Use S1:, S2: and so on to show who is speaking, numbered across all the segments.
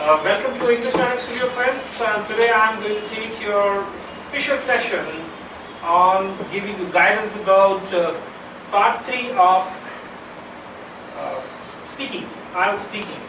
S1: Welcome to English Learning Studio, friends. Today I am going to take your special session on giving you guidance about part 3 of speaking, IELTS speaking.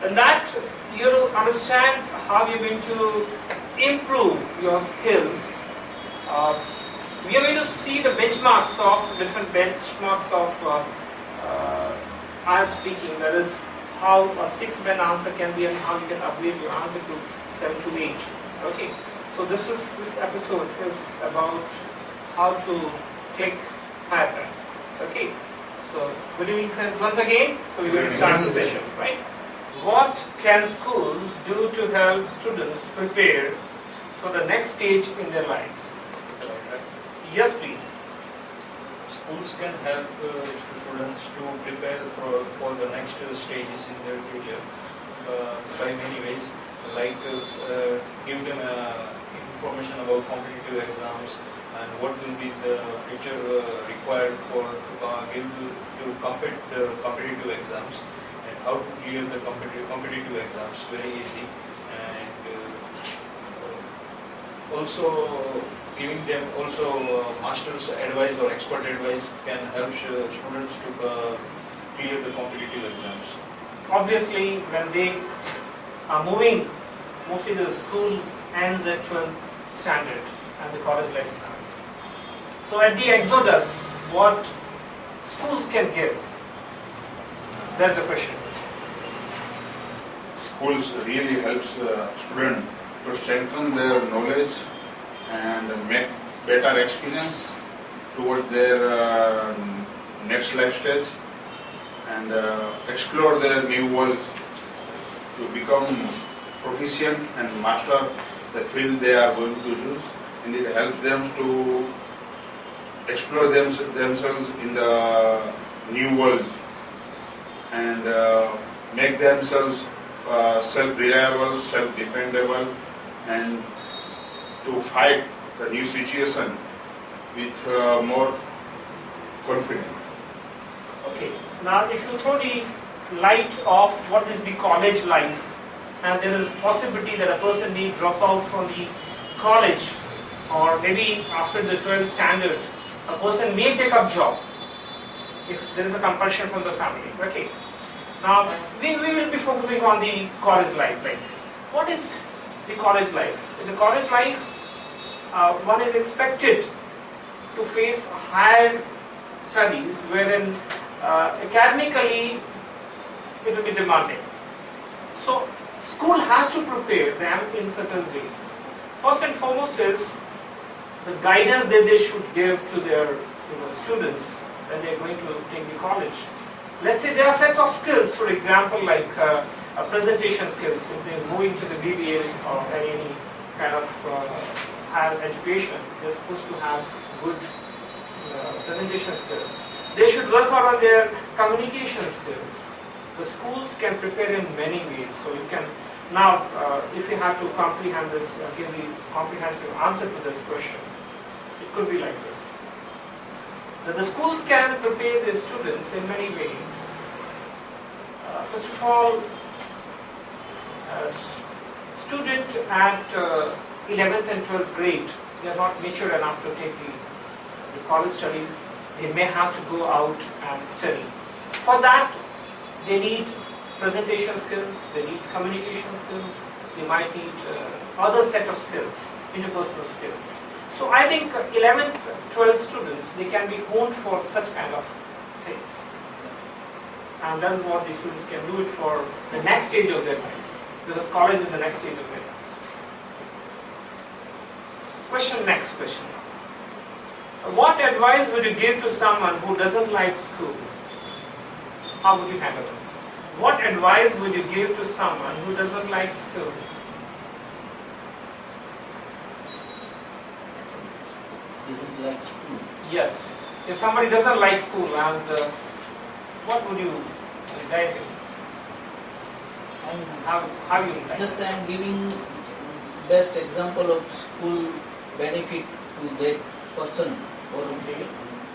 S1: And that you understand how you're going to improve your skills. We are going to see the benchmarks of different benchmarks of IELTS speaking. That is, how a 6-band answer can be and how you can upgrade your answer to 7 to 8. Okay, so this episode is about how to click higher band. Okay, so good evening, friends, once again. So we're going to start the session, right? What can schools do to help students prepare for the next stage in their lives? Yes, please.
S2: Schools can help students to prepare for the next stages in their future by many ways, like give them information about competitive exams and what will be the future required for to compete the competitive exams and how to clear the competitive exams very easy, and also giving them master's advice or expert advice can help students to clear the competitive exams.
S1: Obviously, when they are moving, mostly the school ends at 12th standard and the college life starts. So at the exodus, what schools can give? That's the question.
S3: Schools really helps students to strengthen their knowledge and make better experience towards their next life stage and explore their new worlds to become proficient and master the field they are going to choose, and it helps them to explore themselves in the new worlds and make themselves self-reliable, self-dependable, and to fight the new situation with more confidence.
S1: Okay, now if you throw the light of what is the college life, and there is possibility that a person may drop out from the college, or maybe after the 12th standard, a person may take up job if there is a compulsion from the family. Okay, now we will be focusing on the college life. Like, what is the college life? In the college life, one is expected to face higher studies wherein academically it will be demanding. So school has to prepare them in certain ways. First and foremost is the guidance that they should give to their students when they are going to take the college. Let's say there are set of skills, for example, like presentation skills. If they are moving to the BBA or any kind of higher education, they're supposed to have good presentation skills. They should work on their communication skills. The schools can prepare in many ways. So you can now, if you have to comprehend this, give the comprehensive answer to this question, it could be like this. That the schools can prepare their students in many ways. First of all, student at 11th and 12th grade, they are not mature enough to take the college studies. They may have to go out and study. For that, they need presentation skills, they need communication skills, they might need other set of skills, interpersonal skills. So I think 11th, 12th students, they can be honed for such kind of things. And that is what the students can do it for the next stage of their lives, because college is the next stage of their lives. Next question. What advice would you give to someone who doesn't like school? How would you handle this? What advice would you give to someone who doesn't like school?
S4: Doesn't like school?
S1: Yes. If somebody doesn't like school, and what would you guide him? How you guide?
S4: Just I am giving best example of school benefit to that person or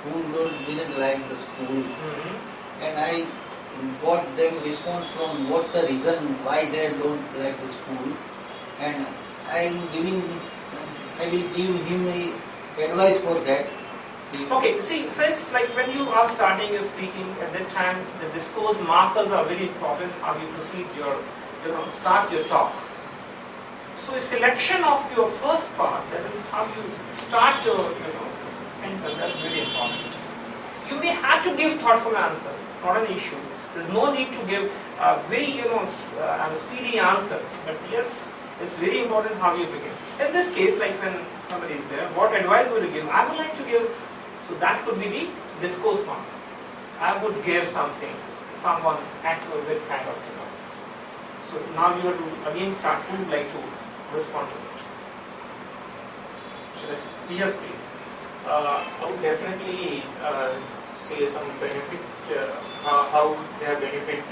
S4: who didn't like the school, and I got them response from what the reason why they don't like the school, and I will give him a advice for that.
S1: Okay, see friends, like when you are starting your speaking, at that time the discourse markers are very important, how you proceed your, start your talk. So a selection of your first part, that is how you start your, sentence, that's very important. You may have to give thoughtful answer, not an issue. There's no need to give a very, a speedy answer, but yes, it's very important how you begin. In this case, like when somebody is there, what advice would you give? I would like to give, so that could be the discourse mark. I would give something, someone X or Z kind of, So now you have to again start, who would like to respond to it?
S2: Should I?
S1: Yes, please.
S2: I would definitely say some benefit, how they have benefit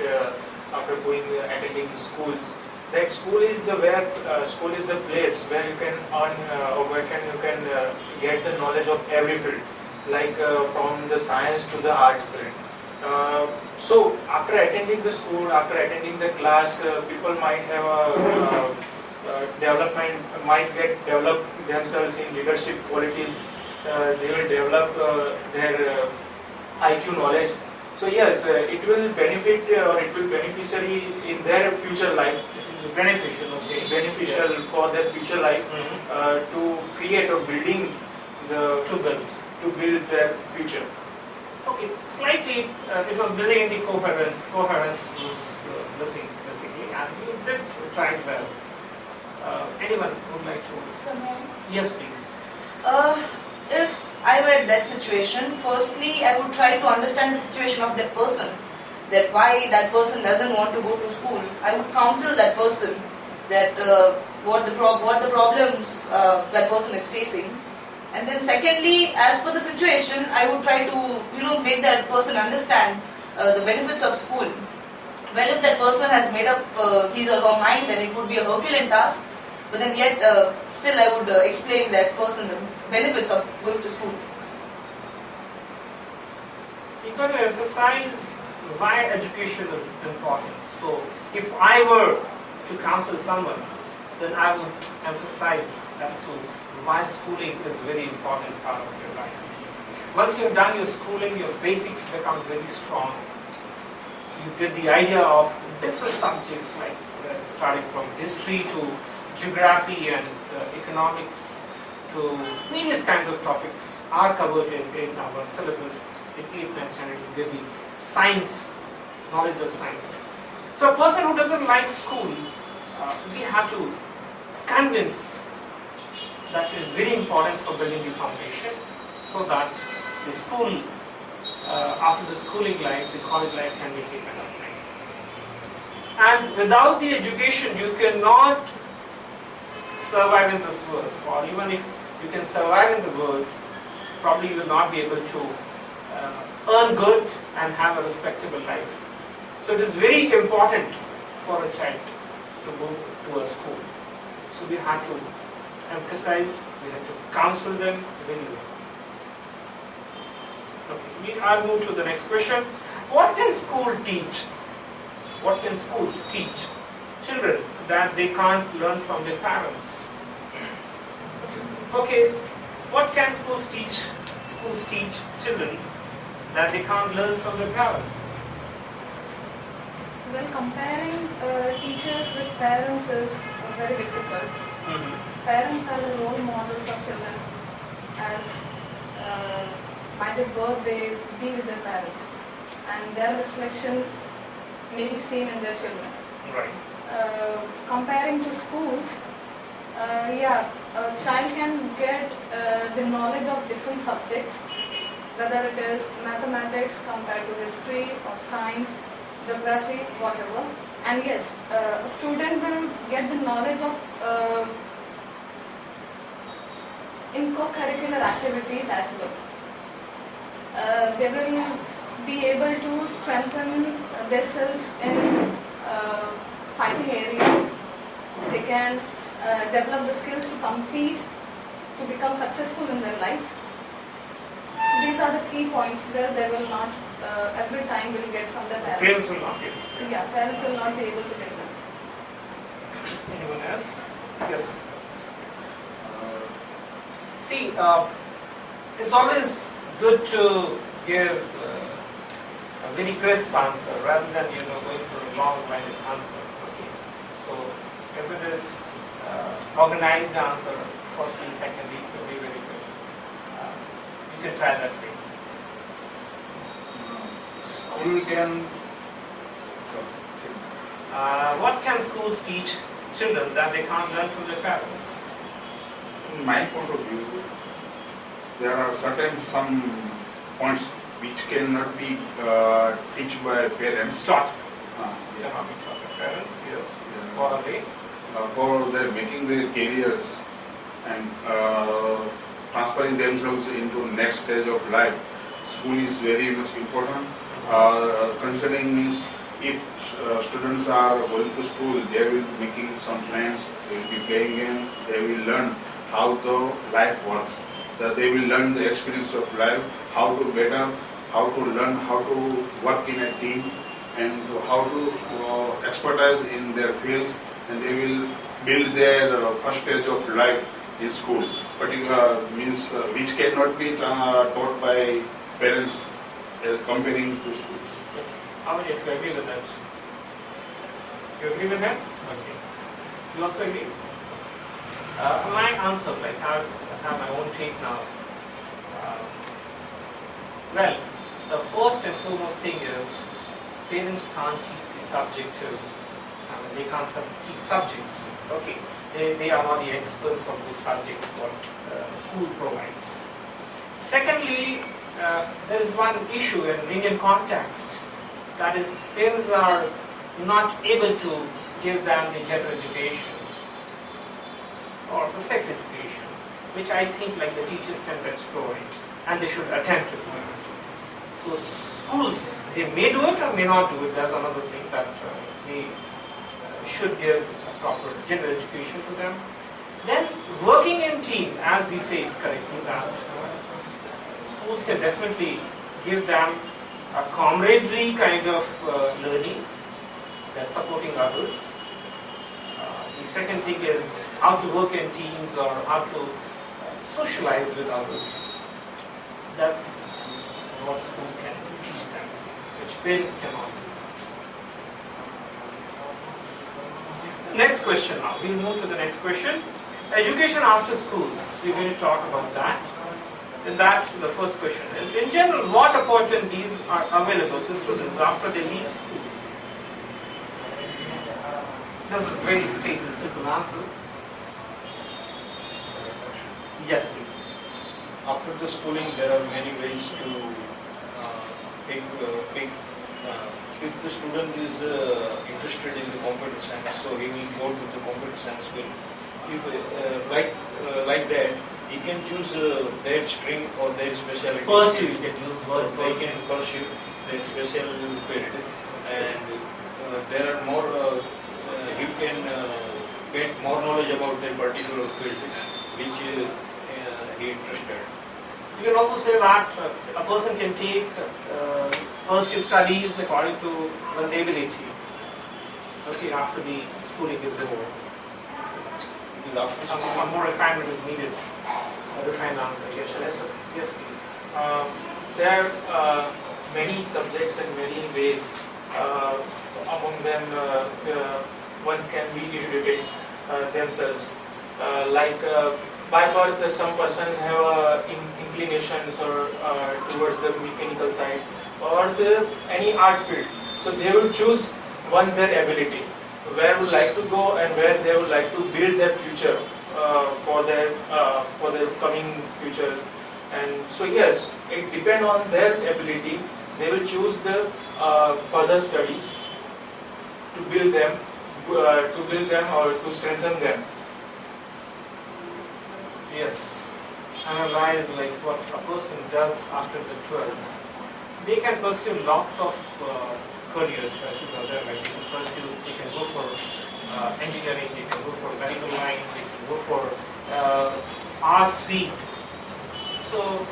S2: after attending the schools. That school is the place where you can earn or where you can get the knowledge of every field, like from the science to the arts field. So after attending the school, after attending the class, people might have a develop themselves in leadership qualities. They will develop their IQ knowledge. So yes, it will benefit or it will beneficiary in their future life.
S1: Beneficial, okay.
S2: Beneficial for their future life, to create or building
S1: To
S2: build their future.
S1: Okay, slightly, it was building in the coherence was missing basically, and you did try it well. Anyone would like to? Yes, please.
S5: If I were in that situation, firstly I would try to understand the situation of that person, that why that person doesn't want to go to school. I would counsel that person that what the problems that person is facing. And then secondly, as per the situation, I would try to make that person understand the benefits of school. Well, if that person has made up his or her mind, then it would be a Herculean task. But then yet, still I would explain that person the benefits of going to school.
S1: You got to emphasize why education is important. So, if I were to counsel someone, then I would emphasize as to why schooling is a very important part of your life. Once you have done your schooling, your basics become very strong. You get the idea of different subjects, like starting from history to geography and economics to various kinds of topics are covered in our syllabus. In 8th, 9th standard, you get the science, knowledge of science. So a person who doesn't like school, we have to convince that is very important for building the foundation, so that the school, after the schooling life, the college life can be taken up nicely. And without the education, you cannot survive in this world, or even if you can survive in the world, probably you will not be able to earn good and have a respectable life. So it is very important for a child to go to a school. So we have to emphasize, we have to counsel them very well. Okay, I'll move to the next question. What can school teach? What can schools teach children that they can't learn from their parents? Okay, what can schools teach children that they can't learn from their parents?
S6: Well, comparing teachers with parents is very difficult. Parents are the role models of children, as by their birth they be with their parents, and their reflection may be seen in their children.
S1: Right.
S6: Comparing to schools, a child can get the knowledge of different subjects, whether it is mathematics compared to history or science, geography, whatever. And yes, a student will get the knowledge of in co-curricular activities as well. They will be able to strengthen themselves in fighting area. They can develop the skills to compete, to become successful in their lives. These are the key points where they will not every time will get from the
S1: Parents
S6: parents.
S1: will not get.
S6: Yeah, parents will not be able to get them.
S1: Anyone else? Yes. See, it's always good to give a very crisp answer rather than going for a long-winded answer. Okay. So if it is organized answer, firstly, secondly, it will be very good. You can try that way.
S3: School can.
S1: What can schools teach children that they can't learn from their parents?
S3: In my point of view, there are some points which cannot be taught by parents.
S1: Taught.
S3: Yeah.
S1: Cannot be taught by parents. Yes.
S3: Yeah.
S1: What are they?
S3: For their making their careers and transferring themselves into next stage of life, school is very much important. Considering means if students are going to school, they will be making some friends, they will be playing games, they will learn how the life works. That they will learn the experience of life, how to learn how to work in a team, and how to expertise in their fields, and they will build their first stage of life in school. But it means which cannot be taught by parents as comparing to schools.
S1: How many of you agree with that? You agree with that? Okay. You also agree? My answer, like I have my own take now. Well, the first and foremost thing is parents can't teach the subject to. They can't teach subjects. Okay, they are not the experts of those subjects what school provides. Secondly, there is one issue in Indian context. That is, parents are not able to give them the gender education or the sex education, which I think like the teachers can restore it and they should attempt to do it. So schools, they may do it or may not do it. That's another thing that they should give a proper gender education to them. Then working in team, as we say correctly, that schools can definitely give them a camaraderie kind of learning that's supporting others. The second thing is how to work in teams or how to socialize with others. That's what schools can teach them, which parents cannot do. Next question now. We'll move to the next question. Education after schools. We're going to talk about that. And that's the first question is, in general, what opportunities are available to students after they leave school? This is very straight and simple answer. Yes, please.
S2: After the schooling, there are many ways to pick. If the student is interested in the computer science, so he will go to the computer science field. If like that, he can choose their stream or their specialty.
S1: Pursue, you can use word
S2: They
S1: pursue.
S2: can pursue their special field, and there are more. He can get more knowledge about their particular field, which he interested.
S1: You can also say that a person can take pursue studies according to one's ability. Okay, after the schooling is over. Some more refinement is needed. A refined answer. Yes, sir. Yes, please.
S7: There are many subjects and many ways. Among them, ones can be educated themselves. By birth, some persons have inclinations or towards the mechanical side or any art field. So they will choose once their ability, where would like to go and where they would like to build their future for their coming futures. And so yes, it depends on their ability. They will choose the further studies to build them or to strengthen them.
S1: Yes. Analyze like what a person does after the 12th. They can pursue lots of career choices out there. Like they can go for engineering, they can go for medical line, they can go for arts field. So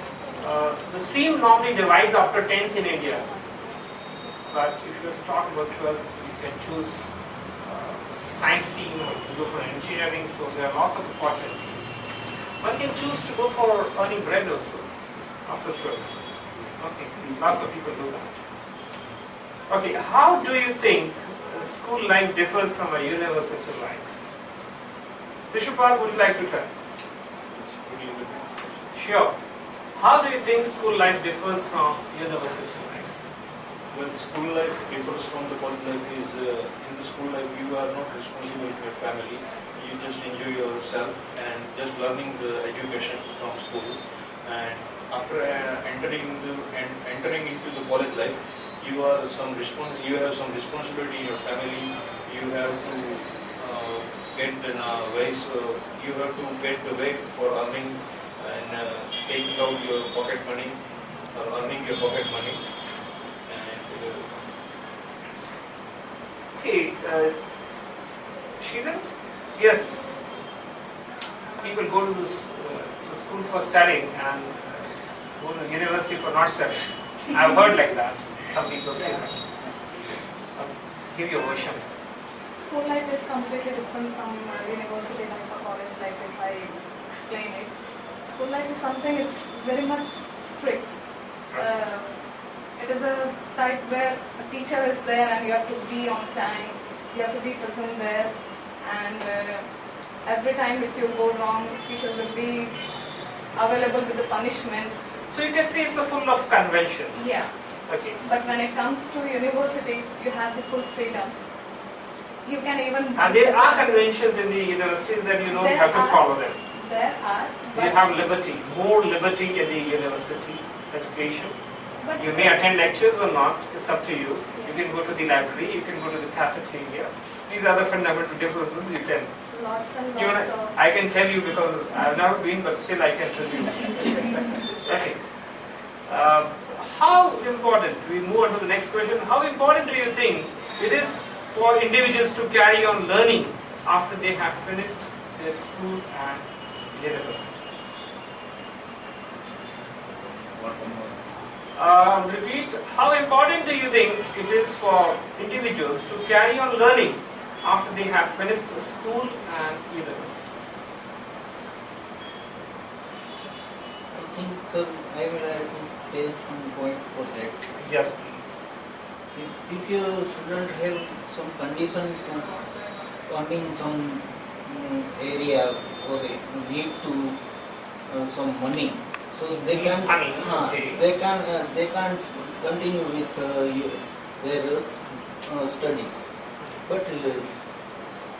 S1: The stream normally divides after 10th in India, but if you have to talk about 12th, you can choose science stream or you can go for engineering, so there are lots of opportunities. One can choose to go for earning bread also after 12th. Okay, lots of people do that. Okay, how do you think school life differs from a university life? Shishupal, would you like to try? Sure. How do you think school life differs from university life?
S2: Well, school life differs from the college life is in the school life you are not responsible for your family. You just enjoy yourself and just learning the education from school. And after entering into the college life, you have some responsibility in your family. You have to get ways. You have to get the way for earning and taking out your pocket money or earning your pocket money. And
S1: Okay, Sheetan? Yes. People go to the school for studying and go to the university for not studying. I've heard like that. Some people say that. Give your version.
S6: School life is completely different from university life or college life if I explain it. School life is something, it's very much strict. It is a type where a teacher is there and you have to be on time, you have to be present there, and every time if you go wrong, teacher will be available with the punishments.
S1: So you can see it's a full of conventions.
S6: Yeah.
S1: Okay.
S6: But when it comes to university, you have the full freedom. You can even...
S1: And there are conventions in the universities that you don't have to follow them.
S6: There are.
S1: You have liberty, more liberty in the university education.
S6: But
S1: You may attend lectures or not, it's up to you. You can go to the library, you can go to the cafeteria. These are the fundamental differences you can.
S6: lots and
S1: You
S6: lots
S1: know,
S6: of...
S1: I can tell you because I have never been, but still I can presume. Okay. How important, we move on to the next question, how important do you think it is for individuals to carry on learning after they have finished their school and university? Repeat, how important do you think it is for individuals to carry on learning after they have finished school and university?
S4: I think, sir, I will have to tell some point for that.
S1: Yes, please.
S4: If your student have some condition to earning some area or need to some money, so they can
S1: Money, okay.
S4: they can continue with their studies. But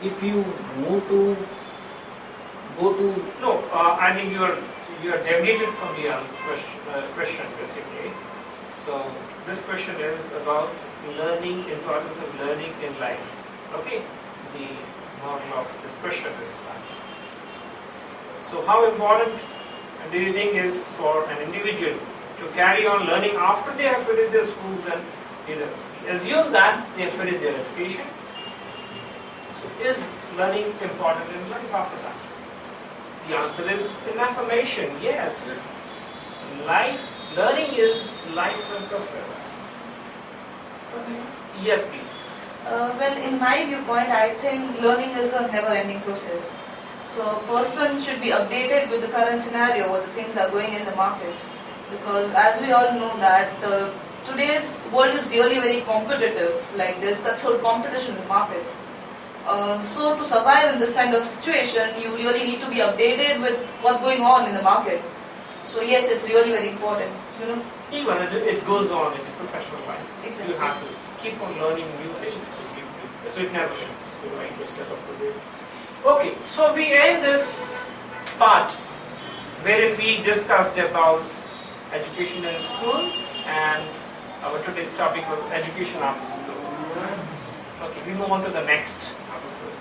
S4: if you move to go to
S1: No, I think you are deviated from the question basically. So this question is about learning, importance of learning in life. Okay, the model of this question is that. So how important do you think is for an individual to carry on learning after they have finished their schools and university? Assume that they have finished their education. So is learning important in life after that? The answer is an affirmation, yes. Learning is lifetime process. So, yes, please.
S5: Well, in my viewpoint, I think learning is a never-ending process. So a person should be updated with the current scenario, what the things are going in the market. Because as we all know that today's world is really very competitive, like there's cutthroat competition in the market. So to survive in this kind of situation, you really need to be updated with what's going on in the market. So yes, it's really very important, you know.
S1: Even it goes on, it's a professional life.
S5: Exactly.
S1: You have to keep on learning new things. So it never ends. So like you said, okay, so we end this part wherein we discussed about education in school, and our today's topic was education after school. Okay, we move on to the next episode.